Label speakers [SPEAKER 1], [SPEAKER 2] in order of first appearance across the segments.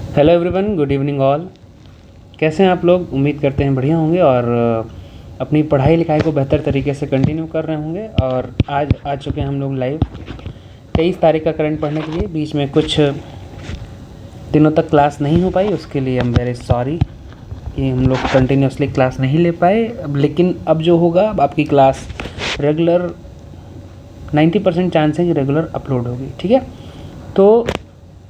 [SPEAKER 1] Hello everyone, good evening all. कैसे हैं आप लोग? उम्मीद करते हैं बढ़िया होंगे और अपनी पढ़ाई लिखाई को बेहतर तरीके से कंटिन्यू कर रहे होंगे। और आज आ चुके हैं हम लोग लाइव 23 तारीख का करंट पढ़ने के लिए। बीच में कुछ दिनों तक क्लास नहीं हो पाई, उसके लिए आई एम वेरी सॉरी कि हम लोग कंटिन्यूसली क्लास नहीं ले पाए। लेकिन अब जो होगा, अब आपकी क्लास रेगुलर 90% चांस है कि रेगुलर अपलोड होगी। ठीक है, तो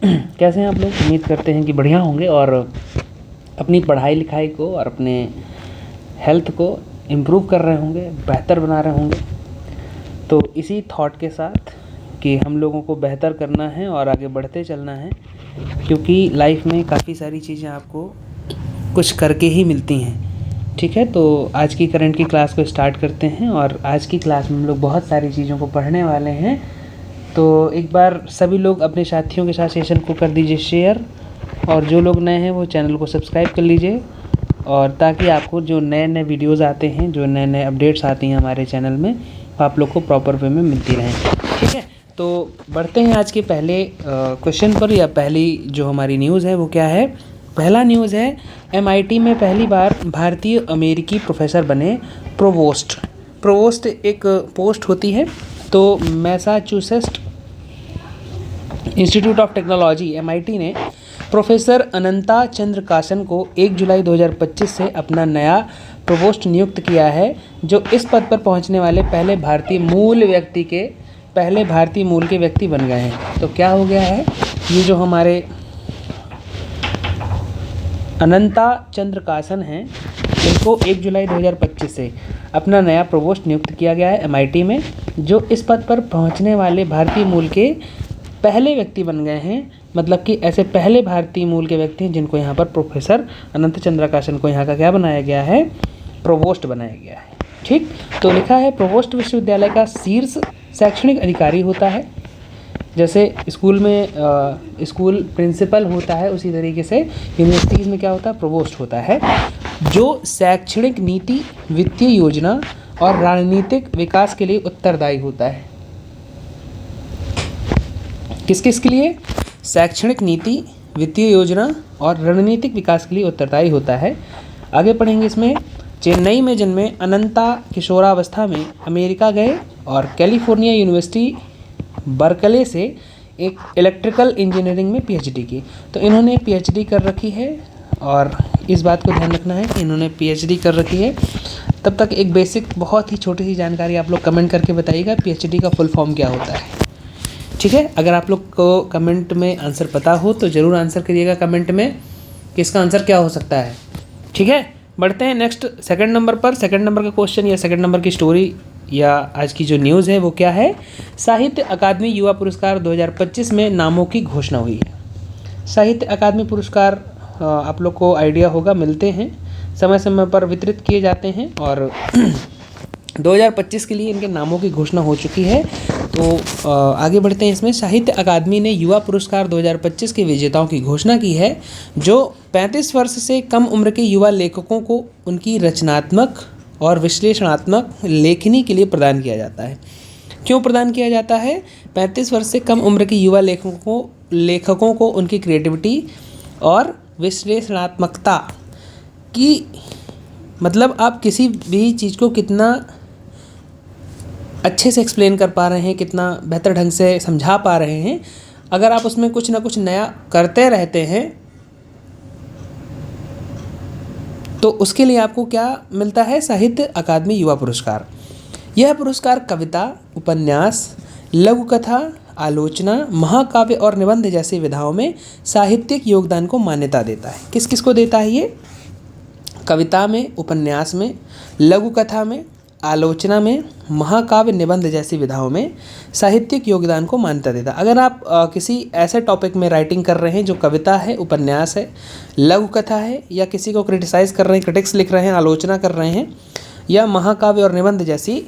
[SPEAKER 1] कैसे हैं आप लोग? उम्मीद करते हैं कि बढ़िया होंगे और अपनी पढ़ाई लिखाई को और अपने हेल्थ को इम्प्रूव कर रहे होंगे, बेहतर बना रहे होंगे। तो इसी थॉट के साथ कि हम लोगों को बेहतर करना है और आगे बढ़ते चलना है, क्योंकि लाइफ में काफ़ी सारी चीज़ें आपको कुछ करके ही मिलती हैं। ठीक है, तो आज की करंट की क्लास को स्टार्ट करते हैं और आज की क्लास में हम लोग बहुत सारी चीज़ों को पढ़ने वाले हैं। तो एक बार सभी लोग अपने साथियों के साथ सेशन को कर दीजिए शेयर, और जो लोग नए हैं वो चैनल को सब्सक्राइब कर लीजिए, और ताकि आपको जो नए नए वीडियोज़ आते हैं, जो नए नए अपडेट्स आती हैं हमारे चैनल में, आप लोग को प्रॉपर वे में मिलती रहें। ठीक है, तो बढ़ते हैं आज के पहले क्वेश्चन पर, या पहली जो हमारी न्यूज़ है वो क्या है। पहला न्यूज़ है, MIT में पहली बार भारतीय अमेरिकी प्रोफेसर बने प्रोवोस्ट। प्रोवोस्ट एक पोस्ट होती है। तो Massachusetts institute of technology MIT ने प्रोफेसर अनंता चंद्रकासन को 1 जुलाई 2025 से अपना नया प्रोवोस्ट नियुक्त किया है, जो इस पद पर पहुंचने वाले पहले भारतीय मूल के व्यक्ति बन गए हैं। तो क्या हो गया है, ये जो हमारे अनंता चंद्रकासन हैं, इनको 1 जुलाई 2025 से अपना नया प्रोवोस्ट नियुक्त किया गया है MIT में, जो इस पद पर पहुंचने वाले भारतीय मूल के पहले व्यक्ति बन गए हैं। मतलब कि ऐसे पहले भारतीय मूल के व्यक्ति हैं जिनको यहाँ पर प्रोफेसर अनंत चंद्रकासन को यहाँ का क्या बनाया गया है, प्रोवोस्ट बनाया गया है। ठीक, तो लिखा है प्रोवोस्ट विश्वविद्यालय का शीर्ष शैक्षणिक अधिकारी होता है। जैसे स्कूल में स्कूल प्रिंसिपल होता है, उसी तरीके से यूनिवर्सिटीज़ में क्या होता है, प्रोवोस्ट होता है, जो शैक्षणिक नीति, वित्तीय योजना और रणनीतिक विकास के लिए उत्तरदायी होता है। किस किस के लिए? शैक्षणिक नीति, वित्तीय योजना और रणनीतिक विकास के लिए उत्तरदायी होता है। आगे पढ़ेंगे इसमें। चेन्नई में जन्मे अनंता किशोरावस्था में अमेरिका गए और कैलिफोर्निया यूनिवर्सिटी बर्कले से एक इलेक्ट्रिकल इंजीनियरिंग में PhD की। तो इन्होंने PhD कर रखी है, और इस बात को ध्यान रखना है कि इन्होंने PhD कर रखी है। तब तक एक बेसिक बहुत ही छोटी सी जानकारी आप लोग कमेंट करके बताइएगा, PhD का फुल फॉर्म क्या होता है। ठीक है, अगर आप लोग को कमेंट में आंसर पता हो तो ज़रूर आंसर करिएगा कमेंट में कि इसका आंसर क्या हो सकता है। ठीक है, बढ़ते हैं नेक्स्ट सेकंड नंबर पर। सेकंड नंबर का क्वेश्चन या सेकंड नंबर की स्टोरी या आज की जो न्यूज़ है वो क्या है। साहित्य अकादमी युवा पुरस्कार 2025 में नामों की घोषणा हुई है। साहित्य अकादमी पुरस्कार आप लोग को आइडिया होगा, मिलते हैं समय समय पर, वितरित किए जाते हैं, और 2025 के लिए इनके नामों की घोषणा हो चुकी है। तो आगे बढ़ते हैं इसमें। साहित्य अकादमी ने युवा पुरस्कार 2025 के विजेताओं की घोषणा की है, जो 35 वर्ष से कम उम्र के युवा लेखकों को उनकी रचनात्मक और विश्लेषणात्मक लेखनी के लिए प्रदान किया जाता है। क्यों प्रदान किया जाता है? 35 वर्ष से कम उम्र के युवा लेखकों को उनकी क्रिएटिविटी और विश्लेषणात्मकता की, मतलब आप किसी भी चीज़ को कितना अच्छे से एक्सप्लेन कर पा रहे हैं, कितना बेहतर ढंग से समझा पा रहे हैं, अगर आप उसमें कुछ ना कुछ नया करते रहते हैं तो उसके लिए आपको क्या मिलता है? साहित्य अकादमी युवा पुरस्कार। यह पुरस्कार कविता, उपन्यास, लघु कथा, आलोचना, महाकाव्य और निबंध जैसी विधाओं में साहित्यिक योगदान को मान्यता देता है। किस किस को देता है ये? कविता में, उपन्यास में, लघु कथा में, आलोचना में, महाकाव्य, निबंध जैसी विधाओं में साहित्यिक योगदान को मान्यता देता है। अगर आप किसी ऐसे टॉपिक में राइटिंग कर रहे हैं जो कविता है, उपन्यास है, लघु कथा है, या किसी को क्रिटिसाइज़ कर रहे हैं, क्रिटिक्स लिख रहे हैं, आलोचना कर रहे हैं, या महाकाव्य और निबंध जैसी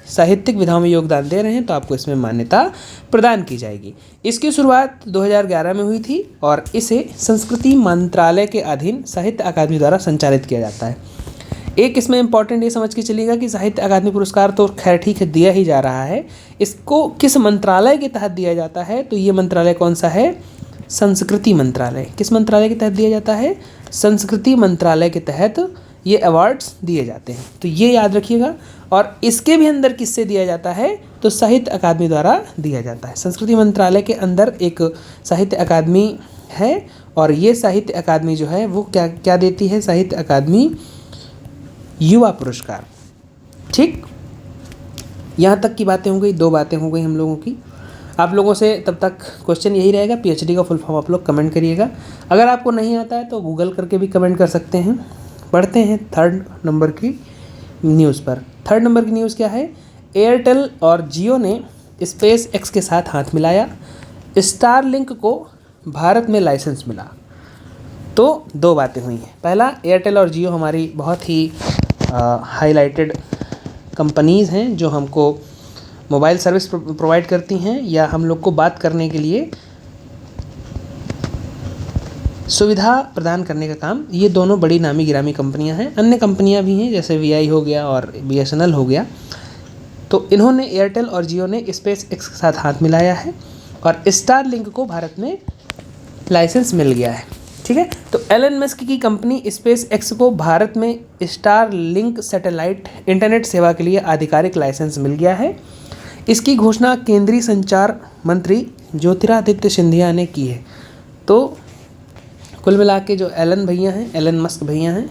[SPEAKER 1] साहित्यिक विधाओं में योगदान दे रहे हैं, तो आपको इसमें मान्यता प्रदान की जाएगी। इसकी शुरुआत 2011 में हुई थी और इसे संस्कृति मंत्रालय के अधीन साहित्य अकादमी द्वारा संचालित किया जाता है। एक इसमें इम्पॉर्टेंट ये समझ के चलिएगा कि साहित्य अकादमी पुरस्कार तो खैर ठीक है, दिया ही जा रहा है, इसको किस मंत्रालय के तहत दिया जाता है, तो ये मंत्रालय कौन सा है? संस्कृति मंत्रालय। किस मंत्रालय के तहत दिया जाता है? संस्कृति मंत्रालय के तहत ये अवार्ड्स दिए जाते हैं, तो ये याद रखिएगा। और इसके भी अंदर किससे दिया जाता है? तो साहित्य अकादमी द्वारा दिया जाता है। संस्कृति मंत्रालय के अंदर एक साहित्य अकादमी है, और ये साहित्य अकादमी जो है वो क्या क्या देती है? साहित्य अकादमी युवा पुरस्कार। ठीक, यहाँ तक की बातें हो गई, 2 बातें हो गई हम लोगों की। आप लोगों से तब तक क्वेश्चन यही रहेगा, पीएचडी का फुल फॉर्म आप लोग कमेंट करिएगा। अगर आपको नहीं आता है तो गूगल करके भी कमेंट कर सकते हैं। पढ़ते हैं 3rd नंबर की न्यूज़ पर। 3rd नंबर की न्यूज़ क्या है? एयरटेल और जियो ने स्पेस एक्स के साथ हाथ मिलाया, स्टारलिंक को भारत में लाइसेंस मिला। तो 2 बातें हुई हैं। पहला, एयरटेल और जियो हमारी बहुत ही हाईलाइटेड कंपनीज़ हैं जो हमको मोबाइल सर्विस प्रोवाइड करती हैं या हम लोग को बात करने के लिए सुविधा प्रदान करने का काम। ये दोनों बड़ी नामी गिरामी कंपनियां हैं। अन्य कंपनियां भी हैं जैसे वीआई हो गया और बीएसएनएल हो गया। तो इन्होंने, एयरटेल और जियो ने स्पेस एक्स के साथ हाथ मिलाया है और स्टारलिंक को भारत में लाइसेंस मिल गया है। ठीक है, तो एलन मस्क की कंपनी स्पेस एक्स को भारत में स्टारलिंक सैटेलाइट इंटरनेट सेवा के लिए आधिकारिक लाइसेंस मिल गया है। इसकी घोषणा केंद्रीय संचार मंत्री ज्योतिरादित्य सिंधिया ने की है। तो कुल मिला के जो एलन मस्क भैया हैं,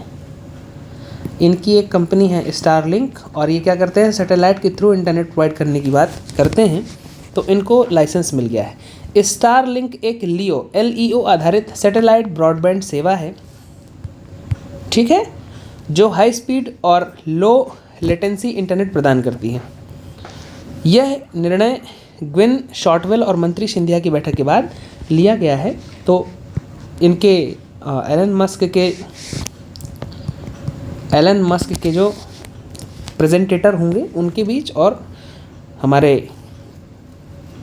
[SPEAKER 1] इनकी एक कंपनी है स्टारलिंक, और ये क्या करते हैं? सैटेलाइट के थ्रू इंटरनेट प्रोवाइड करने की बात करते हैं। तो इनको लाइसेंस मिल गया है। स्टारलिंक एक LEO आधारित सैटेलाइट ब्रॉडबैंड सेवा है, ठीक है, जो हाई स्पीड और लो लेटेंसी इंटरनेट प्रदान करती है। यह निर्णय ग्विन शॉर्टवेल और मंत्री सिंधिया की बैठक के बाद लिया गया है। तो इनके एलन मस्क के जो प्रेजेंटेटर होंगे उनके बीच और हमारे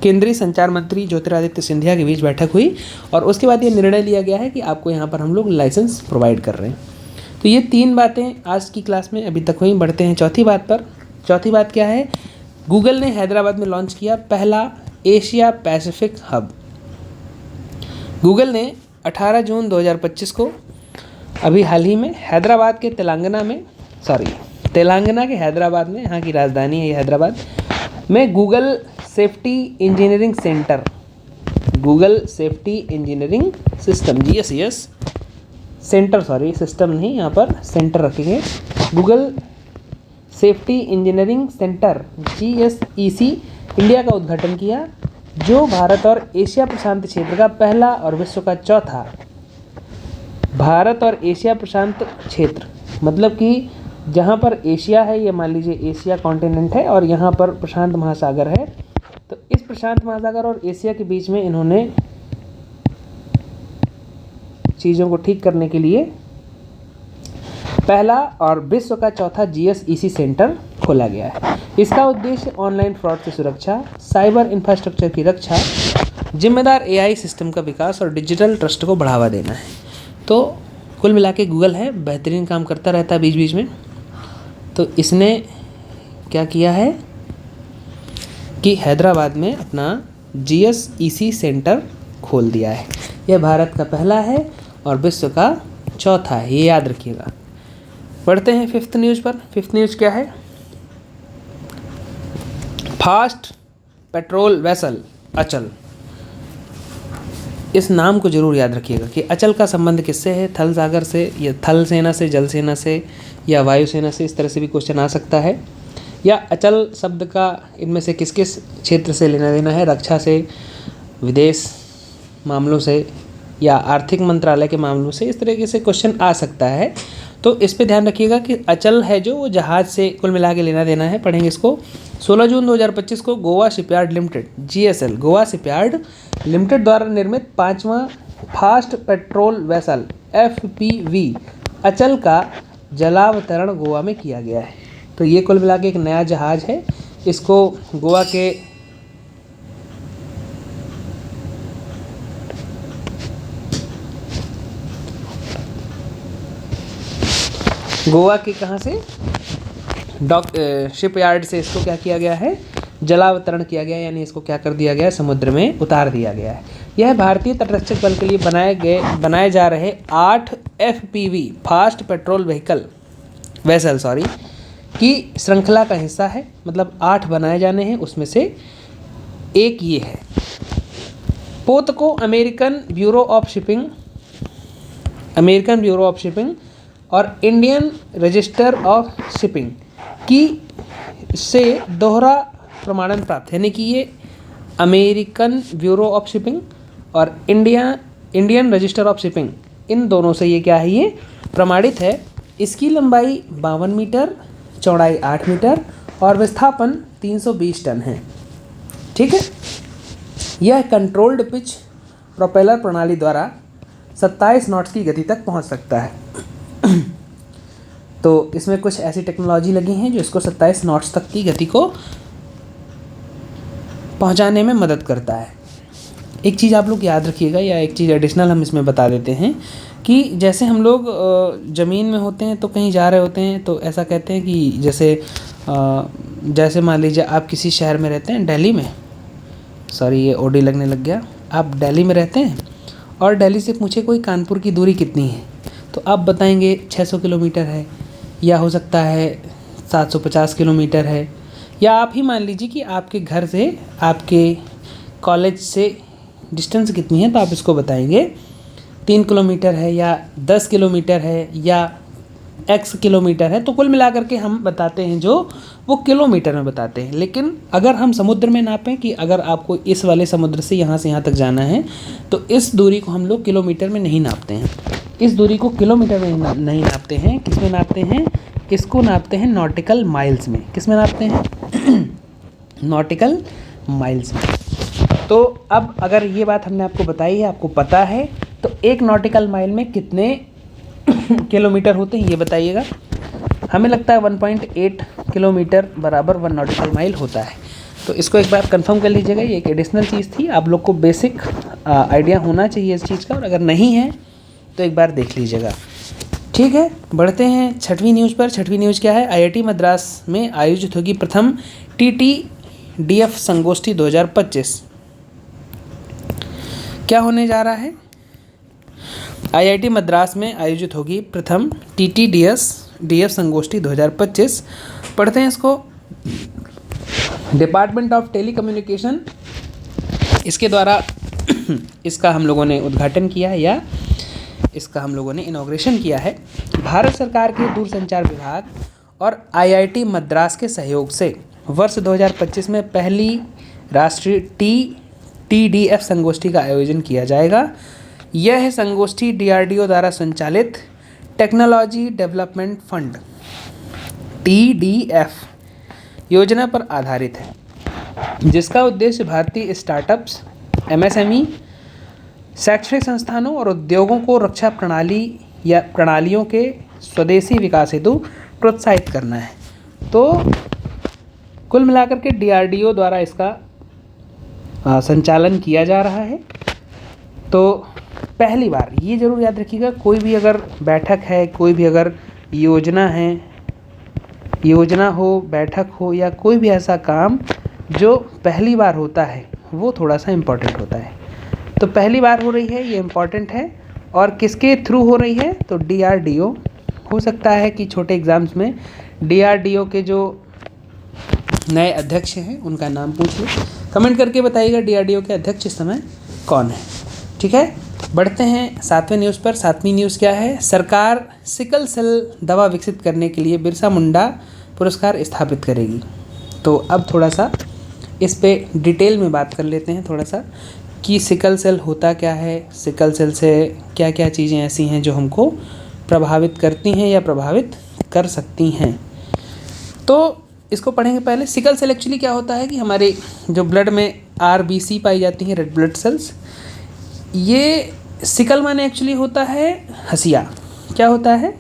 [SPEAKER 1] केंद्रीय संचार मंत्री ज्योतिरादित्य सिंधिया के बीच बैठक हुई, और उसके बाद ये निर्णय लिया गया है कि आपको यहाँ पर हम लोग लाइसेंस प्रोवाइड कर रहे हैं। तो ये 3 बातें आज की क्लास में अभी तक हुई। बढ़ते हैं चौथी बात पर। चौथी बात क्या है? गूगल ने हैदराबाद में लॉन्च किया पहला एशिया पैसिफिक हब। गूगल ने 18 जून 2025 को अभी हाल ही में हैदराबाद के तेलंगाना के हैदराबाद में, यहाँ की राजधानी है ये हैदराबाद में, Google safety engineering system GSES centre, system नहीं, यहाँ पर सेंटर रखेंगे, Google safety engineering centre GSEC India का उद्घाटन किया, जो भारत और एशिया प्रशांत क्षेत्र का पहला और विश्व का चौथा। भारत और एशिया प्रशांत क्षेत्र मतलब कि जहाँ पर एशिया है, ये मान लीजिए एशिया कॉन्टिनेंट है, और यहाँ पर प्रशांत महासागर है। तो इस प्रशांत महासागर और एशिया के बीच में इन्होंने चीज़ों को ठीक करने के लिए पहला और विश्व का चौथा GSEC सेंटर खोला गया है। इसका उद्देश्य ऑनलाइन फ्रॉड से सुरक्षा, साइबर इंफ्रास्ट्रक्चर की रक्षा, जिम्मेदार AI सिस्टम का विकास और डिजिटल ट्रस्ट को बढ़ावा देना है। तो कुल मिला के गूगल है, बेहतरीन काम करता रहता है बीच बीच में। तो इसने क्या किया है कि हैदराबाद में अपना GSEC सेंटर खोल दिया है। यह भारत का पहला है और विश्व का चौथा है, ये याद रखिएगा। पढ़ते हैं 5th न्यूज़ पर। 5th न्यूज़ क्या है? फास्ट पेट्रोल वेसल अचल। इस नाम को जरूर याद रखिएगा कि अचल का संबंध किससे है? थल सागर से, या थल सेना से, जल सेना से, या वायुसेना से। इस तरह से भी क्वेश्चन आ सकता है। या अचल शब्द का इनमें से किस किस क्षेत्र से लेना देना है? रक्षा से, विदेश मामलों से, या आर्थिक मंत्रालय के मामलों से। इस तरीके से क्वेश्चन आ सकता है। तो इस पे ध्यान रखिएगा कि अचल है जो वो जहाज़ से कुल मिला के लेना देना है। पढ़ेंगे इसको। 16 जून 2025 को Goa shipyard limited GSL Goa shipyard limited द्वारा निर्मित 5वां फास्ट पेट्रोल वेसल FPV अचल का जलावतरण गोवा में किया गया है। तो ये कुल मिला के एक नया जहाज़ है। इसको गोवा के कहाँ से शिपयार्ड से इसको क्या किया गया है? जलावतरण किया गया, यानी इसको क्या कर दिया गया है? समुद्र में उतार दिया गया है। यह भारतीय तटरक्षक बल के लिए बनाए जा रहे 8 FPV फास्ट पेट्रोल वेसल की श्रृंखला का हिस्सा है। मतलब 8 बनाए जाने हैं, उसमें से एक ये है। पोत को अमेरिकन ब्यूरो ऑफ शिपिंग और इंडियन रजिस्टर ऑफ शिपिंग की से दोहरा प्रमाणन प्राप्त है, यानी कि ये अमेरिकन ब्यूरो ऑफ शिपिंग और इंडियन रजिस्टर ऑफ शिपिंग, इन दोनों से ये क्या है, ये प्रमाणित है। इसकी लंबाई 52 मीटर, चौड़ाई 8 मीटर और विस्थापन 320 टन है। ठीक है। यह कंट्रोल्ड पिच प्रोपेलर प्रणाली द्वारा 27 नॉट्स की गति तक पहुंच सकता है। तो इसमें कुछ ऐसी टेक्नोलॉजी लगी हैं जो इसको 27 नॉट्स तक की गति को पहुंचाने में मदद करता है। एक चीज़ आप लोग याद रखिएगा, या एक चीज़ एडिशनल हम इसमें बता देते हैं कि जैसे हम लोग ज़मीन में होते हैं तो कहीं जा रहे होते हैं तो ऐसा कहते हैं कि जैसे मान लीजिए आप किसी शहर में रहते हैं, दिल्ली में, सॉरी ये ओडी लगने लग गया, आप दिल्ली में रहते हैं और दिल्ली से पूछे कोई कानपुर की दूरी कितनी है, तो आप बताएंगे 600 किलोमीटर है, या हो सकता है 750 किलोमीटर है, या आप ही मान लीजिए कि आपके घर से आपके कॉलेज से डिस्टेंस कितनी है, तो आप इसको बताएंगे 3 किलोमीटर है या 10 किलोमीटर है या x किलोमीटर है। तो कुल मिलाकर के हम बताते हैं जो वो किलोमीटर में बताते हैं। लेकिन अगर हम समुद्र में नापें कि अगर आपको इस वाले समुद्र से यहाँ तक जाना है, तो इस दूरी को हम लोग किलोमीटर में नहीं नापते हैं। इस दूरी को किलोमीटर में नहीं नापते हैं, किस में नापते हैं, इसको नापते हैं नॉटिकल माइल्स में। किस में नापते हैं? नॉटिकल माइल्स में। तो अब अगर ये बात हमने आपको बताई है, आपको पता है, तो एक नॉटिकल माइल में कितने किलोमीटर होते हैं ये बताइएगा। हमें लगता है 1.8 किलोमीटर बराबर 1 नॉटिकल माइल होता है। तो इसको एक बार कंफर्म कर लीजिएगा, ये एक एडिशनल चीज़ थी, आप लोग को बेसिक आइडिया होना चाहिए इस चीज़ का, और अगर नहीं है तो एक बार देख लीजिएगा। ठीक है, बढ़ते हैं 6वीं न्यूज़ पर। 6वीं न्यूज़ क्या है? IIT मद्रास में आयोजित होगी प्रथम TTDF संगोष्ठी 2025। क्या होने जा रहा है? IIT मद्रास में आयोजित होगी प्रथम TTDF संगोष्ठी 2025। पढ़ते हैं इसको। डिपार्टमेंट ऑफ टेलीकम्युनिकेशन इसके द्वारा इसका हम लोगों ने उद्घाटन किया है, या इसका हम लोगों ने इनॉग्रेशन किया है। भारत सरकार के दूरसंचार विभाग और IIT मद्रास के सहयोग से वर्ष 2025 में पहली राष्ट्रीय TTDF संगोष्ठी का आयोजन किया जाएगा। यह संगोष्ठी DRDO द्वारा संचालित टेक्नोलॉजी डेवलपमेंट फंड TDF योजना पर आधारित है, जिसका उद्देश्य भारतीय स्टार्टअप्स, MSME, शैक्षणिक संस्थानों और उद्योगों को रक्षा प्रणाली या प्रणालियों के स्वदेशी विकास हेतु प्रोत्साहित करना है। तो कुल मिलाकर के DRDO द्वारा इसका संचालन किया जा रहा है। तो पहली बार ये ज़रूर याद रखिएगा, कोई भी अगर बैठक है, कोई भी अगर योजना हो, बैठक हो, या कोई भी ऐसा काम जो पहली बार होता है, वो थोड़ा सा इम्पोर्टेंट होता है। तो पहली बार हो रही है, ये इम्पोर्टेंट है। और किसके थ्रू हो रही है? तो DRDO। हो सकता है कि छोटे एग्ज़ाम्स में DRDO के जो नए अध्यक्ष हैं उनका नाम पूछ लो। कमेंट करके बताइएगा DRDO के अध्यक्ष इस समय कौन है। ठीक है, बढ़ते हैं 7वें न्यूज़ पर। 7वीं न्यूज़ क्या है? सरकार सिकल सेल दवा विकसित करने के लिए बिरसा मुंडा पुरस्कार स्थापित करेगी। तो अब थोड़ा सा इस पे डिटेल में बात कर लेते हैं थोड़ा सा, कि सिकल सेल होता क्या है, सिकल सेल से क्या क्या चीज़ें ऐसी हैं जो हमको प्रभावित करती हैं या प्रभावित कर सकती हैं। तो इसको पढ़ेंगे पहले। सिकल सेल एक्चुअली क्या होता है कि हमारे जो ब्लड में RBC पाई जाती हैं, रेड ब्लड सेल्स, ये सिकल माने एक्चुअली होता है हसिया। क्या होता है?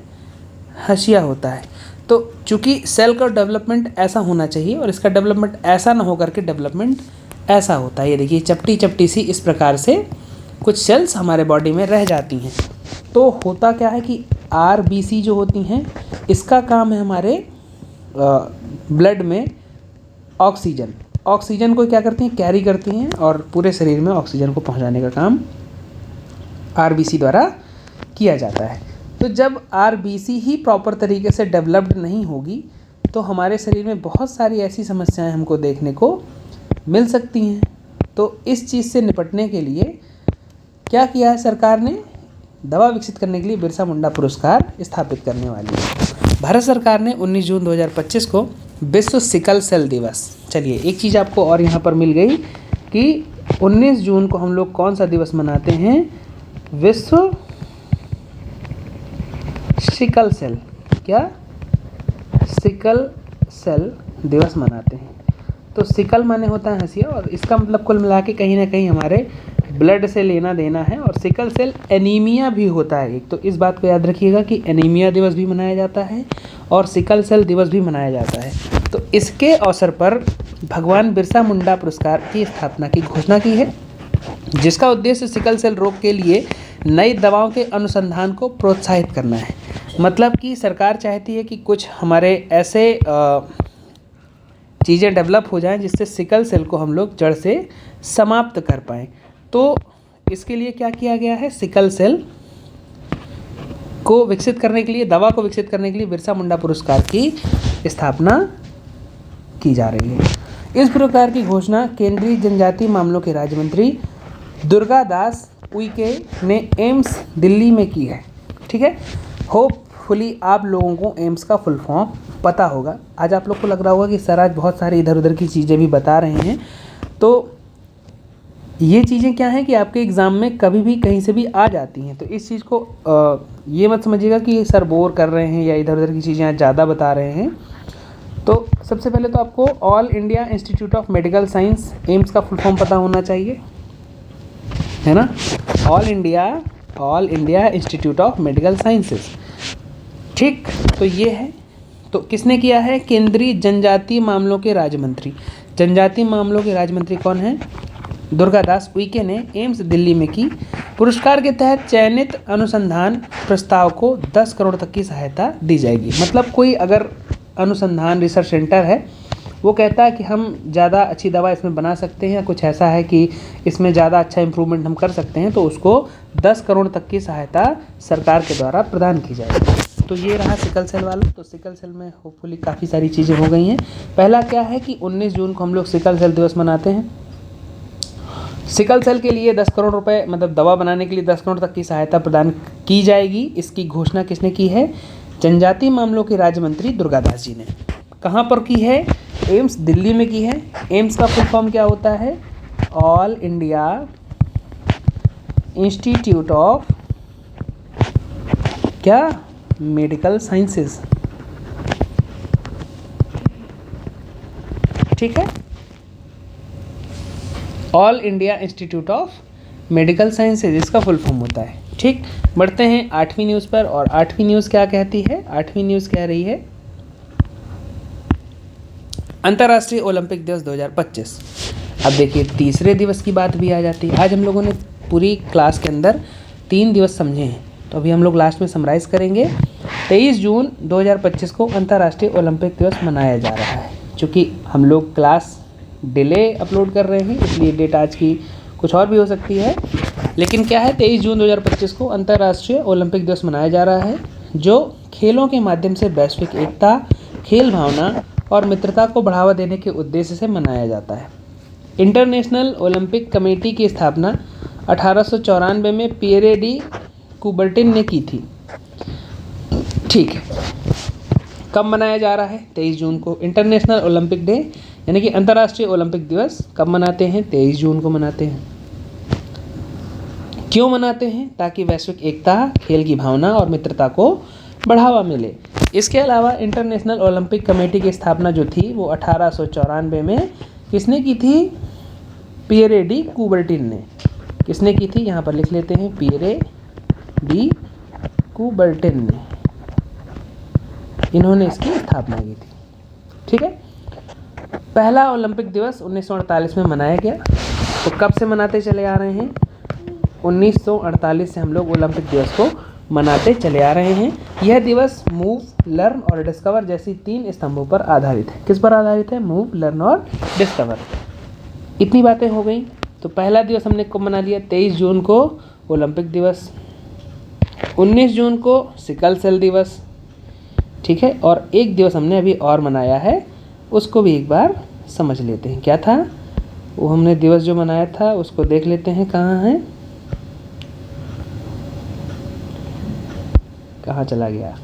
[SPEAKER 1] हसिया होता है। तो चूँकि सेल का डेवलपमेंट ऐसा होना चाहिए और इसका डेवलपमेंट ऐसा ना हो करके डेवलपमेंट ऐसा होता है। ये देखिए चपटी चपटी सी इस प्रकार से कुछ सेल्स हमारे बॉडी में रह जाती हैं। तो होता क्या है कि RBC जो होती हैं, इसका काम है हमारे ब्लड में ऑक्सीजन ऑक्सीजन को क्या करती हैं, कैरी करती हैं और पूरे शरीर में ऑक्सीजन को पहुंचाने का काम आरबीसी द्वारा किया जाता है। तो जब आरबीसी ही प्रॉपर तरीके से डेवलप्ड नहीं होगी तो हमारे शरीर में बहुत सारी ऐसी समस्याएं हमको देखने को मिल सकती हैं। तो इस चीज़ से निपटने के लिए क्या किया है सरकार ने, दवा विकसित करने के लिए बिरसा मुंडा पुरस्कार स्थापित करने वाली है। भारत सरकार ने 19 जून 2025 को विश्व सिकल सेल दिवस, चलिए एक चीज़ आपको और यहाँ पर मिल गई कि 19 जून को हम लोग कौन सा दिवस मनाते हैं, विश्व सिकल सेल, क्या सिकल सेल दिवस मनाते हैं। तो सिकल माने होता है हंसिया और इसका मतलब कुल मिला के कहीं ना कहीं हमारे ब्लड से लेना देना है। और सिकल सेल एनीमिया भी होता है एक, तो इस बात को याद रखिएगा कि एनीमिया दिवस भी मनाया जाता है और सिकल सेल दिवस भी मनाया जाता है। तो इसके अवसर पर भगवान बिरसा मुंडा पुरस्कार की स्थापना की घोषणा की है, जिसका उद्देश्य सिकल सेल रोग के लिए नई दवाओं के अनुसंधान को प्रोत्साहित करना है। मतलब कि सरकार चाहती है कि कुछ हमारे ऐसे चीज़ें डेवलप हो जाएं जिससे सिकल सेल को हम लोग जड़ से समाप्त कर पाएँ। तो इसके लिए क्या किया गया है, सिकल सेल को विकसित करने के लिए, दवा को विकसित करने के लिए बिरसा मुंडा पुरस्कार की स्थापना की जा रही है। इस पुरस्कार की घोषणा केंद्रीय जनजातीय मामलों के राज्य मंत्री दुर्गा दास उइके ने एम्स दिल्ली में की है। ठीक है, होपफुली आप लोगों को एम्स का फुल फॉर्म पता होगा। आज आप लोग को लग रहा होगा कि सर आज बहुत सारी इधर उधर की चीज़ें भी बता रहे हैं, तो ये चीज़ें क्या हैं कि आपके एग्ज़ाम में कभी भी कहीं से भी आ जाती हैं। तो इस चीज़ को ये मत समझिएगा कि सर बोर कर रहे हैं या इधर उधर की चीज़ें आज ज़्यादा बता रहे हैं। तो सबसे पहले तो आपको all India institute of medical science AIIMS का फुल फॉर्म पता होना चाहिए, है ना। All India institute of medical sciences, ठीक। तो ये है, तो किसने किया है, केंद्रीय जनजातीय मामलों के राज्य मंत्री। जनजातीय मामलों के राज्य मंत्री कौन है, दुर्गा दास उइके ने एम्स दिल्ली में की। पुरस्कार के तहत चयनित अनुसंधान प्रस्ताव को 10 करोड़ तक की सहायता दी जाएगी। मतलब कोई अगर अनुसंधान रिसर्च सेंटर है, वो कहता है कि हम ज़्यादा अच्छी दवा इसमें बना सकते हैं या कुछ ऐसा है कि इसमें ज़्यादा अच्छा इम्प्रूवमेंट हम कर सकते हैं, तो उसको 10 करोड़ तक की सहायता सरकार के द्वारा प्रदान की जाएगी। तो ये रहा सिकल सेल वाला। तो सिकल सेल में होपफुली काफ़ी सारी चीज़ें हो गई हैं। पहला क्या है कि 19 जून को हम लोग सिकल सेल दिवस मनाते हैं। सिकल सेल के लिए 10 करोड़ रुपए, मतलब दवा बनाने के लिए 10 करोड़ तक की सहायता प्रदान की जाएगी। इसकी घोषणा किसने की है, जनजातीय मामलों के राज्य मंत्री दुर्गा दास जी ने। कहाँ पर की है, एम्स दिल्ली में की है। एम्स का फुल फॉर्म क्या होता है, ऑल इंडिया इंस्टीट्यूट ऑफ क्या, मेडिकल साइंसेस, ठीक है। All India institute of medical sciences इसका फुल फॉर्म होता है, ठीक। बढ़ते हैं 8वीं न्यूज़ पर, और 8वीं न्यूज़ क्या कहती है, 8वीं न्यूज़ कह रही है अंतर्राष्ट्रीय ओलंपिक दिवस 2025। अब देखिए तीसरे दिवस की बात भी आ जाती है। आज हम लोगों ने पूरी क्लास के अंदर 3 दिवस समझे हैं, तो अभी हम लोग लास्ट में समराइज़ करेंगे। 23 जून 2025 को अंतर्राष्ट्रीय ओलंपिक दिवस मनाया जा रहा है। चूँकि हम लोग क्लास डिले अपलोड कर रहे हैं, इसलिए डेट आज की कुछ और भी हो सकती है, लेकिन क्या है, 23 जून 2025 को अंतर्राष्ट्रीय ओलंपिक दिवस मनाया जा रहा है, जो खेलों के माध्यम से वैश्विक एकता, खेल भावना और मित्रता को बढ़ावा देने के उद्देश्य से मनाया जाता है। इंटरनेशनल ओलंपिक कमेटी की स्थापना 1894 में पियरे डी कुबर्टिन ने की थी, ठीक है। कब मनाया जा रहा है, 23 जून को। इंटरनेशनल ओलंपिक डे यानी कि अंतर्राष्ट्रीय ओलंपिक दिवस कब मनाते हैं, 23 जून को मनाते हैं। क्यों मनाते हैं, ताकि वैश्विक एकता, खेल की भावना और मित्रता को बढ़ावा मिले। इसके अलावा इंटरनेशनल ओलंपिक कमेटी की स्थापना जो थी वो 1894 में किसने की थी, पियरे डी कुबर्टिन ने। किसने की थी, यहाँ पर लिख लेते हैं, पियरे डी कुबर्टिन ने, इन्होंने इसकी स्थापना की थी, ठीक है। पहला ओलंपिक दिवस 1948 में मनाया गया। तो कब से मनाते चले आ रहे हैं, 1948 से हम लोग ओलंपिक दिवस को मनाते चले आ रहे हैं। यह दिवस मूव, लर्न और डिस्कवर जैसी 3 स्तंभों पर आधारित है। किस पर आधारित है? मूव, लर्न और डिस्कवर। इतनी बातें हो गई। तो पहला दिवस हमने कब मना लिया? 23 जून को ओलंपिक दिवस, 19 जून को सिकल सेल दिवस, ठीक है। और एक दिवस हमने अभी और मनाया है, उसको भी एक बार समझ लेते हैं। क्या था वो हमने दिवस जो मनाया था? उसको देख लेते हैं कहाँ है, कहाँ चला गया।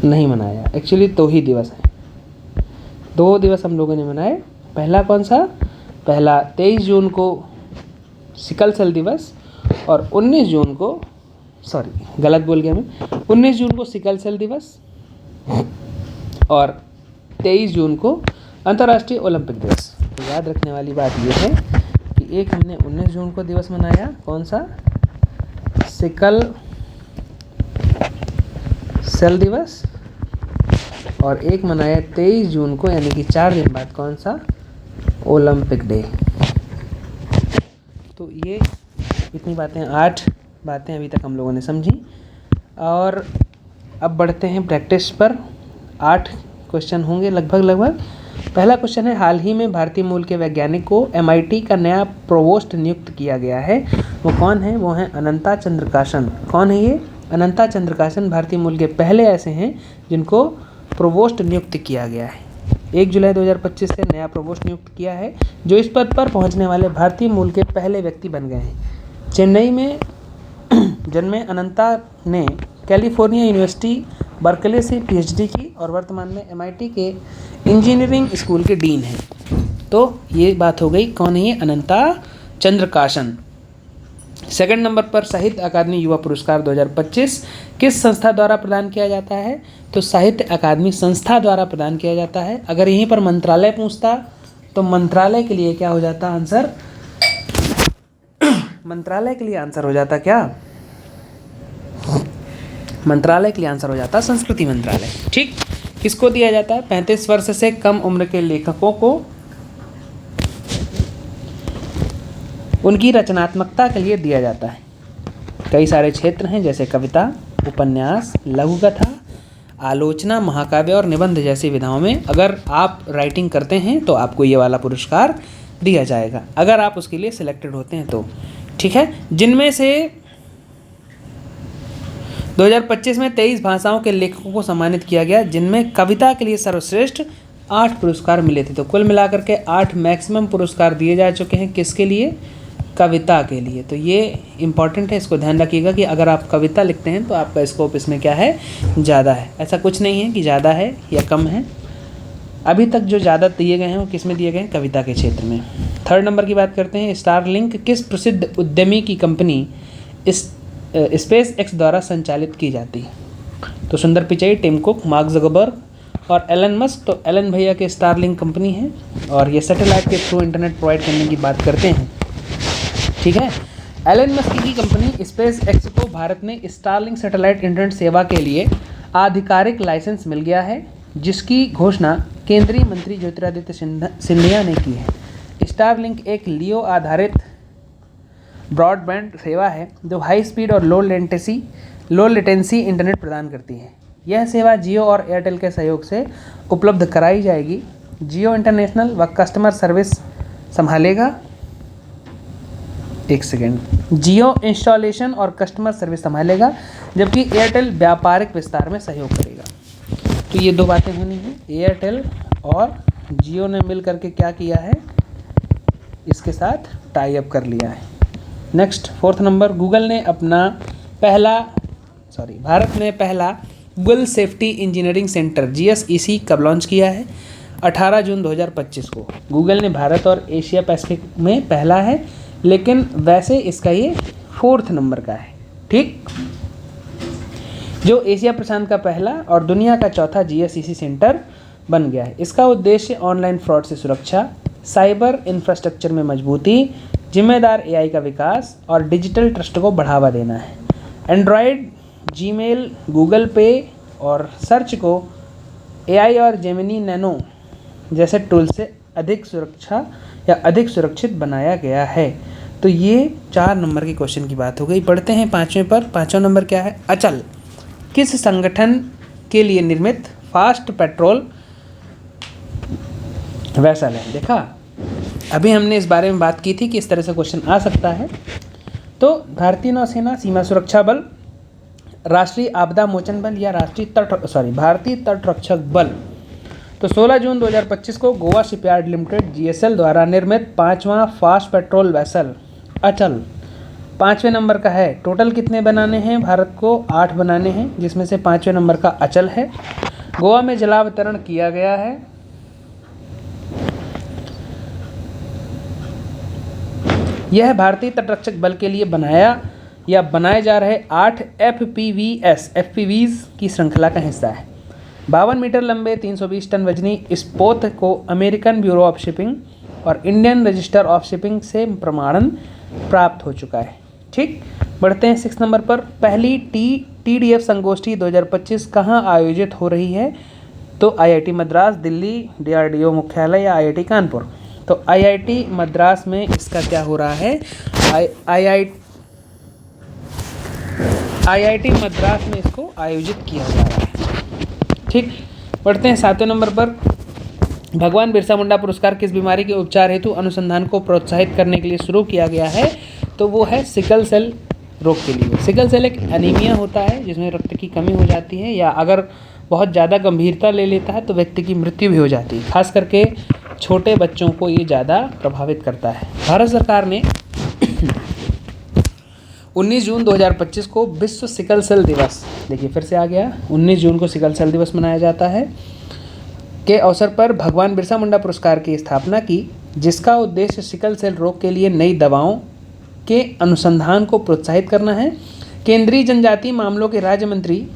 [SPEAKER 1] नहीं मनाया, एक्चुअली 2 ही दिवस हैं, 2 दिवस हम लोगों ने मनाए। पहला कौन सा? पहला 23 जून को सिकल सेल दिवस और 19 जून को, सॉरी गलत बोल गया मैं, 19 जून को सिकल सेल दिवस और 23 जून को अंतर्राष्ट्रीय ओलंपिक दिवस। तो याद रखने वाली बात यह है कि एक हमने 19 जून को दिवस मनाया, कौन सा? सिकल सेल दिवस, और एक मनाया 23 जून को, यानी कि 4 दिन बाद, कौन सा? Olympic day. तो ये इतनी बातें, 8 बातें अभी तक हम लोगों ने समझी। और अब बढ़ते हैं प्रैक्टिस पर। 8 क्वेश्चन होंगे लगभग। पहला क्वेश्चन है, हाल ही में भारतीय मूल के वैज्ञानिक को MIT का नया प्रोवोस्ट नियुक्त किया गया है। वो कौन है? वो हैं अनंता चंद्रकाशन। कौन है ये? अनंता चंद्रकाशन भारतीय मूल के पहले ऐसे हैं जिनको प्रोवोस्ट नियुक्त किया गया है। 1 जुलाई 2025 से नया प्रोवोस्ट नियुक्त किया है, जो इस पद पर पहुंचने वाले भारतीय मूल के पहले व्यक्ति बन गए हैं। चेन्नई में जन्मे अनंता ने कैलिफोर्निया यूनिवर्सिटी बर्कले से PhD की और वर्तमान में MIT के इंजीनियरिंग स्कूल के डीन हैं। तो ये बात हो गई, कौन है ये? अनंता चंद्रकाशन। सेकंड नंबर पर साहित्य अकादमी युवा पुरस्कार 2025 किस संस्था द्वारा प्रदान किया जाता है? तो साहित्य अकादमी संस्था द्वारा प्रदान किया जाता है। अगर यहीं पर मंत्रालय पूछता तो मंत्रालय के लिए क्या हो जाता आंसर? मंत्रालय के लिए आंसर हो जाता क्या? मंत्रालय के लिए आंसर हो जाता संस्कृति मंत्रालय। ठीक। किसको दिया जाता है? 35 वर्ष से कम उम्र के लेखकों को उनकी रचनात्मकता के लिए दिया जाता है। कई सारे क्षेत्र हैं, जैसे कविता, उपन्यास, लघु कथा, आलोचना, महाकाव्य और निबंध जैसी विधाओं में अगर आप राइटिंग करते हैं तो आपको ये वाला पुरस्कार दिया जाएगा, अगर आप उसके लिए सिलेक्टेड होते हैं तो। ठीक है। जिनमें से 2025 में 23 भाषाओं के लेखकों को सम्मानित किया गया, जिनमें कविता के लिए सर्वश्रेष्ठ 8 पुरस्कार मिले थे। तो कुल मिलाकर के 8 मैक्सिमम पुरस्कार दिए जा चुके हैं। किसके लिए? कविता के लिए। तो ये इम्पॉर्टेंट है, इसको ध्यान रखिएगा कि अगर आप कविता लिखते हैं तो आपका स्कोप इसमें क्या है? ज़्यादा है। ऐसा कुछ नहीं है कि ज़्यादा है या कम है। अभी तक जो ज़्यादा दिए गए हैं वो किस में दिए गए हैं? कविता के क्षेत्र में। थर्ड नंबर की बात करते हैं। स्टारलिंक किस प्रसिद्ध उद्यमी की कंपनी स्पेस एक्स द्वारा संचालित की जाती है? तो Sundar Pichai, Tim Cook, Mark Zuckerberg और एलन मस्क। तो एलन भैया के स्टारलिंक कंपनी है और ये सैटेलाइट के थ्रू इंटरनेट प्रोवाइड करने की बात करते हैं। ठीक है। एलन मस्क की कंपनी स्पेस एक्स को भारत में स्टारलिंक सैटेलाइट इंटरनेट सेवा के लिए आधिकारिक लाइसेंस मिल गया है, जिसकी घोषणा केंद्रीय मंत्री ज्योतिरादित्य सिंधिया ने की है। स्टारलिंक एक लियो आधारित ब्रॉडबैंड सेवा है जो हाई स्पीड और लो लेटेंसी इंटरनेट प्रदान करती है। यह सेवा जियो और एयरटेल के सहयोग से उपलब्ध कराई जाएगी। जियो इंटरनेशनल व कस्टमर सर्विस संभालेगा। एक सेकेंड। जियो इंस्टॉलेशन और कस्टमर सर्विस संभालेगा, जबकि एयरटेल व्यापारिक विस्तार में सहयोग करेगा। तो ये 2 बातें होनी हैं। एयरटेल और जियो ने मिल करके क्या किया है? इसके साथ टाई अप कर लिया है। नेक्स्ट 4th नंबर, भारत ने पहला Google safety engineering centre GSEC कब लॉन्च किया है? 18 जून 2025 को। गूगल ने भारत और एशिया पैसिफिक में पहला है, लेकिन वैसे इसका ये 4th नंबर का है। ठीक। जो एशिया प्रशांत का पहला और दुनिया का चौथा GSEC सेंटर बन गया है। इसका उद्देश्य ऑनलाइन फ्रॉड से सुरक्षा, साइबर इंफ्रास्ट्रक्चर में मजबूती, जिम्मेदार AI का विकास और डिजिटल ट्रस्ट को बढ़ावा देना है। एंड्रॉयड, जीमेल, गूगल पे और सर्च को AI और जेमिनी नैनो जैसे टूल से अधिक सुरक्षित बनाया गया है। तो ये 4 नंबर के क्वेश्चन की बात हो गई। पढ़ते हैं 5वें पर। 5वां नंबर क्या है? अचल किस संगठन के लिए निर्मित फास्ट पेट्रोल वेसल है? देखा, अभी हमने इस बारे में बात की थी कि इस तरह से क्वेश्चन आ सकता है। तो भारतीय नौसेना, सीमा सुरक्षा बल, राष्ट्रीय आपदा मोचन बल या भारतीय तट रक्षक बल। तो 16 जून 2025 को गोवा शिपयार्ड लिमिटेड GSL द्वारा निर्मित 5वां फास्ट पेट्रोल वेसल अचल 5वें नंबर का है। टोटल कितने बनाने हैं भारत को? 8 बनाने हैं, जिसमें से 5वें नंबर का अचल है। गोवा में जलावतरण किया गया है। यह भारतीय तटरक्षक बल के लिए बनाए जा रहे 8 FPVs की श्रृंखला का हिस्सा है। 52 मीटर लंबे 320 टन वजनी इस पोत को अमेरिकन ब्यूरो ऑफ शिपिंग और इंडियन रजिस्टर ऑफ शिपिंग से प्रमाणन प्राप्त हो चुका है। ठीक, बढ़ते हैं 6 नंबर पर। पहली TDF संगोष्ठी 2025 कहाँ आयोजित हो रही है? तो IIT मद्रास, दिल्ली, DRDO मुख्यालय या IIT कानपुर। तो IIT मद्रास में इसका क्या हो रहा है? IIT मद्रास में इसको आयोजित किया जा रहा है। ठीक, बढ़ते हैं 7वें नंबर पर। भगवान बिरसा मुंडा पुरस्कार किस बीमारी के उपचार हेतु अनुसंधान को प्रोत्साहित करने के लिए शुरू किया गया है? तो वो है सिकल सेल रोग के लिए। सिकल सेल एक एनीमिया होता है जिसमें रक्त की कमी हो जाती है, या अगर बहुत ज़्यादा गंभीरता ले लेता है तो व्यक्ति की मृत्यु भी हो जाती है। खास करके छोटे बच्चों को ये ज़्यादा प्रभावित करता है। भारत सरकार ने 19 जून 2025 को विश्व सिकल सेल दिवस, देखिए फिर से आ गया, 19 जून को सिकल सेल दिवस मनाया जाता है, के अवसर पर भगवान बिरसा मुंडा पुरस्कार की स्थापना की, जिसका उद्देश्य सिकल सेल रोग के लिए नई दवाओं के अनुसंधान को प्रोत्साहित करना है। केंद्रीय जनजातीय मामलों के राज्य मंत्री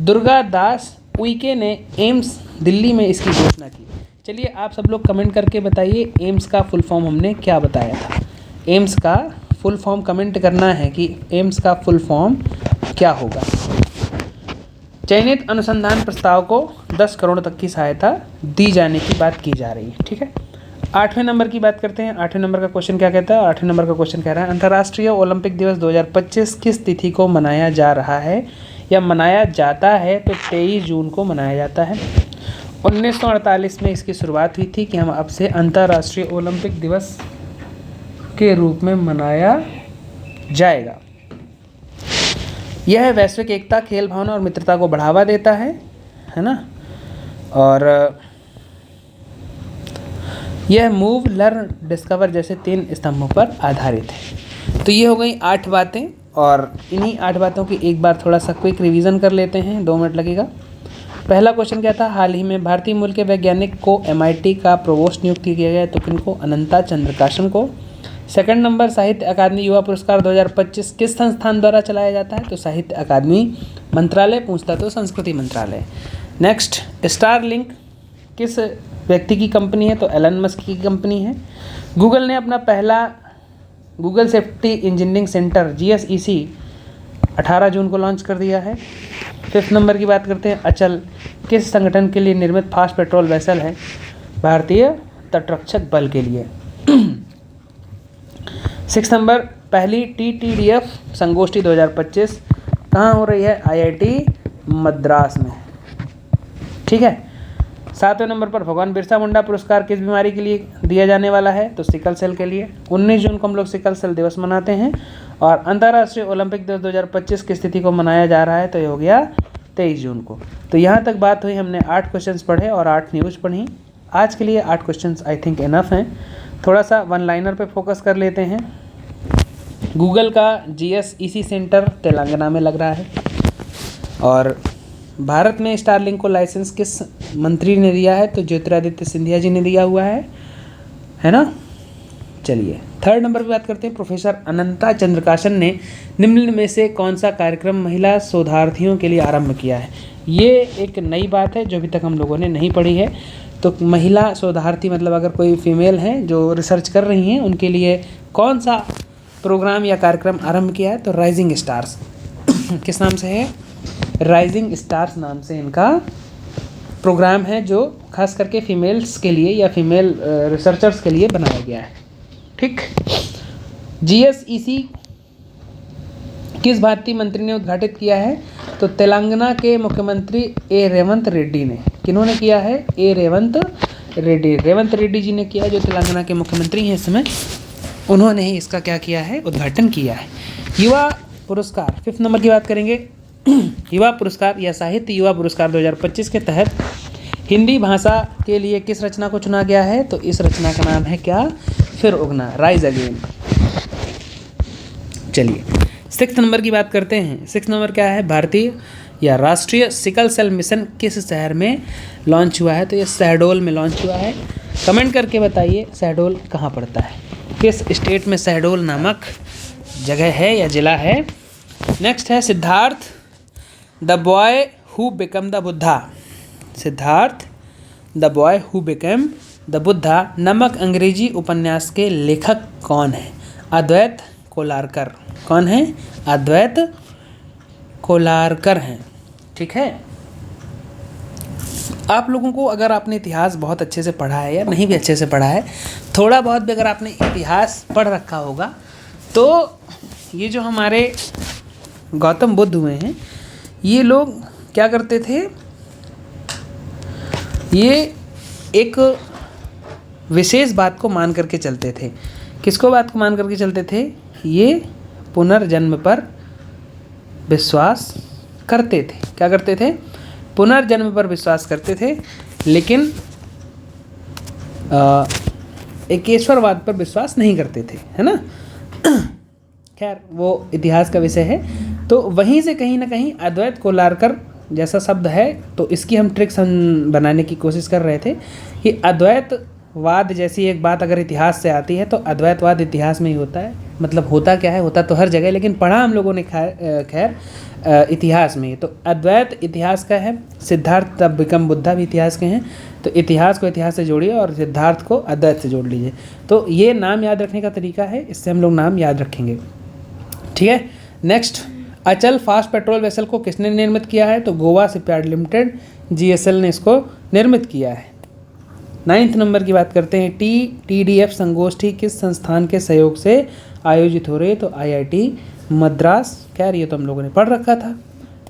[SPEAKER 1] दुर्गा दास उइके ने एम्स दिल्ली में इसकी घोषणा की। चलिए आप सब लोग कमेंट करके बताइए एम्स का फुल फॉर्म हमने क्या बताया था। एम्स का फुल फॉर्म कमेंट करना है कि एम्स का फुल फॉर्म क्या होगा। चयनित अनुसंधान प्रस्ताव को 10 करोड़ तक की सहायता दी जाने की बात की जा रही है। ठीक है, 8वें नंबर की बात करते हैं। 8वें नंबर का क्वेश्चन क्या कहता है? 8वें नंबर का क्वेश्चन कह रहा है अंतर्राष्ट्रीय ओलंपिक दिवस 2025 किस तिथि को मनाया जा रहा है या मनाया जाता है? तो 23 जून को मनाया जाता है। 1948 में इसकी शुरुआत हुई थी कि हम अब से अंतर्राष्ट्रीय ओलंपिक दिवस के रूप में मनाया जाएगा। यह वैश्विक एकता, खेल भावना और मित्रता को बढ़ावा देता है ना? और यह मूव, लर्न, डिस्कवर जैसे 3 स्तंभों पर आधारित है। तो ये हो गई 8 बातें, और इन्हीं 8 बातों की एक बार थोड़ा सा क्विक रिवीजन कर लेते हैं, 2 मिनट लगेगा। पहला क्वेश्चन क्या था? हाल ही में भारतीय मूल के वैज्ञानिक को MIT का प्रोवोस्ट नियुक्त किया गया है, तो किनको? अनंता चंद्रकाशन को। सेकंड नंबर, साहित्य अकादमी युवा पुरस्कार 2025 किस संस्थान द्वारा चलाया जाता है? तो साहित्य अकादमी मंत्रालय, पूछता तो संस्कृति मंत्रालय। नेक्स्ट, स्टारलिंक किस व्यक्ति की कंपनी है? तो एलन मस्क की कंपनी है। गूगल ने अपना पहला Google safety engineering centre GSEC 18 जून को लॉन्च कर दिया है। 5th नंबर की बात करते हैं। अचल किस संगठन के लिए निर्मित फास्ट पेट्रोल वेसल है? भारतीय तटरक्षक बल के लिए। 6th नंबर, पहली TTDF संगोष्ठी 2025 कहाँ हो रही है? IIT मद्रास में। ठीक है। 7वें नंबर पर भगवान बिरसा मुंडा पुरस्कार किस बीमारी के लिए दिया जाने वाला है? तो सिकल सेल के लिए। 19 जून को हम लोग सिकल सेल दिवस मनाते हैं। और अंतर्राष्ट्रीय ओलंपिक दिवस 2025 की तिथि को मनाया जा रहा है, तो ये हो गया 23 जून को। तो यहाँ तक बात हुई, हमने 8 क्वेश्चंस पढ़े और 8 न्यूज़ पढ़ी। आज के लिए 8 क्वेश्चंस आई थिंक इनफ हैं। थोड़ा सा वन लाइनर पे फोकस कर लेते हैं। गूगल का GSEC सेंटर तेलंगाना में लग रहा है। और भारत में स्टारलिंक को लाइसेंस किस मंत्री ने दिया है? तो ज्योतिरादित्य सिंधिया जी ने दिया हुआ है ना। चलिए 3rd नंबर पर बात करते हैं। प्रोफेसर अनंता चंद्रकाशन ने निम्न में से कौन सा कार्यक्रम महिला शोधार्थियों के लिए आरंभ किया है? ये एक नई बात है जो अभी तक हम लोगों ने नहीं पढ़ी है। तो महिला शोधार्थी मतलब अगर कोई फीमेल हैं जो रिसर्च कर रही हैं, उनके लिए कौन सा प्रोग्राम या कार्यक्रम आरंभ किया है? तो राइजिंग स्टार्स किस नाम से है? राइजिंग स्टार्स नाम से इनका प्रोग्राम है, जो खास करके फीमेल्स के लिए या फीमेल रिसर्चर्स के लिए बनाया गया है। ठीक, GSEC किस भारतीय मंत्री ने उद्घाटित किया है? तो तेलंगाना के मुख्यमंत्री ए रेवंत रेड्डी ने। किन्होंने किया है? ए रेवंत रेड्डी जी ने किया, जो तेलंगाना के मुख्यमंत्री हैं इस समय, उन्होंने ही इसका क्या किया है? उद्घाटन किया है। युवा पुरस्कार 5th नंबर की बात करेंगे। युवा पुरस्कार या साहित्य युवा पुरस्कार 2025 के तहत हिंदी भाषा के लिए किस रचना को चुना गया है? तो इस रचना का नाम है क्या? फिर उगना, राइज अगेन। चलिए 6th नंबर की बात करते हैं। 6th नंबर क्या है? भारतीय या राष्ट्रीय सिकल सेल मिशन किस शहर में लॉन्च हुआ है? तो ये शहडोल में लॉन्च हुआ है। कमेंट करके बताइए शहडोल कहाँ पड़ता है, किस स्टेट में शहडोल नामक जगह है या जिला है। नेक्स्ट है Siddharth the boy who become the Buddha. Siddharth the boy who become the Buddha नामक अंग्रेजी उपन्यास के लेखक कौन है? अद्वैत कोलारकर। कौन है? अद्वैत कोलारकर हैं। ठीक है। आप लोगों को अगर आपने इतिहास बहुत अच्छे से पढ़ा है या नहीं भी अच्छे से पढ़ा है, थोड़ा बहुत भी अगर आपने इतिहास पढ़ रखा होगा, तो ये जो हमारे गौतम बुद्ध हुए हैं, ये लोग क्या करते थे? ये एक विशेष बात को मान करके चलते थे। किसको बात को मान करके चलते थे? ये पुनर्जन्म पर विश्वास करते थे। क्या करते थे? पुनर्जन्म पर विश्वास करते थे, लेकिन एक ईश्वरवाद पर विश्वास नहीं करते थे, है ना। खैर वो इतिहास का विषय है। तो वहीं से कहीं ना कहीं अद्वैत कोलारकर जैसा शब्द है, तो इसकी हम ट्रिक्स बनाने की कोशिश कर रहे थे कि अद्वैतवाद जैसी एक बात अगर इतिहास से आती है तो अद्वैतवाद इतिहास में ही होता है। मतलब होता क्या है? होता तो हर जगह, लेकिन पढ़ा हम लोगों ने खैर इतिहास में। तो अद्वैत इतिहास का है, सिद्धार्थ द बिकम बुद्धा भी इतिहास के हैं। तो इतिहास को इतिहास से जोड़िए और सिद्धार्थ को अद्वैत से जोड़ लीजिए। तो ये नाम याद रखने का तरीका है, इससे हम लोग नाम याद रखेंगे। ठीक है। नेक्स्ट, अचल फास्ट पेट्रोल वेसल को किसने निर्मित किया है? तो गोवा शिपयार्ड लिमिटेड GSL ने इसको निर्मित किया है। 9th नंबर की बात करते हैं। TDF संगोष्ठी किस संस्थान के सहयोग से आयोजित हो रही है? तो IIT मद्रास। खैर ये तो हम लोगों ने पढ़ रखा था।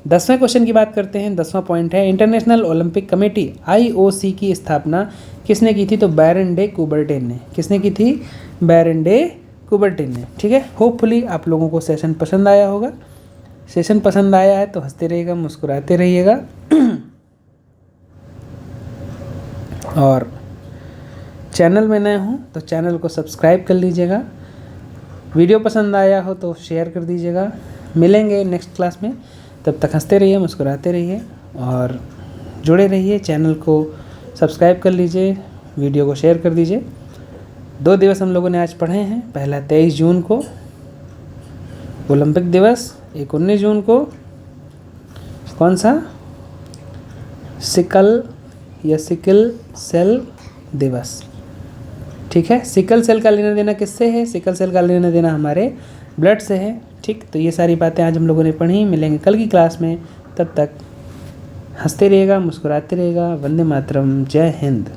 [SPEAKER 1] 10वें क्वेश्चन की बात करते हैं। 10वां पॉइंट है, इंटरनेशनल ओलंपिक कमेटी IOC की स्थापना किसने की थी? तो बैरन डे कुबर्टेन ने। किसने की थी? बैरन डे कुबर्टेन ने। ठीक है। होपफुली आप लोगों को सेशन पसंद आया होगा। सेशन पसंद आया है तो हंसते रहिएगा, मुस्कुराते रहिएगा और चैनल में नए हों तो चैनल को सब्सक्राइब कर लीजिएगा। वीडियो पसंद आया हो तो शेयर कर दीजिएगा। मिलेंगे नेक्स्ट क्लास में, तब तक हंसते रहिए, मुस्कुराते रहिए और जुड़े रहिए। चैनल को सब्सक्राइब कर लीजिए, वीडियो को शेयर कर दीजिए। 2 दिवस हम लोगों ने आज पढ़े हैं। पहला 23 जून को ओलंपिक दिवस, एक 19 जून को कौन सा? सिकल सेल दिवस। ठीक है। सिकल सेल का लेना देना किससे है? सिकल सेल का लेना देना हमारे ब्लड से है। ठीक। तो ये सारी बातें आज हम लोगों ने पढ़ी। मिलेंगे कल की क्लास में, तब तक हंसते रहिएगा, मुस्कुराते रहिएगा। वंदे मातरम। जय हिंद।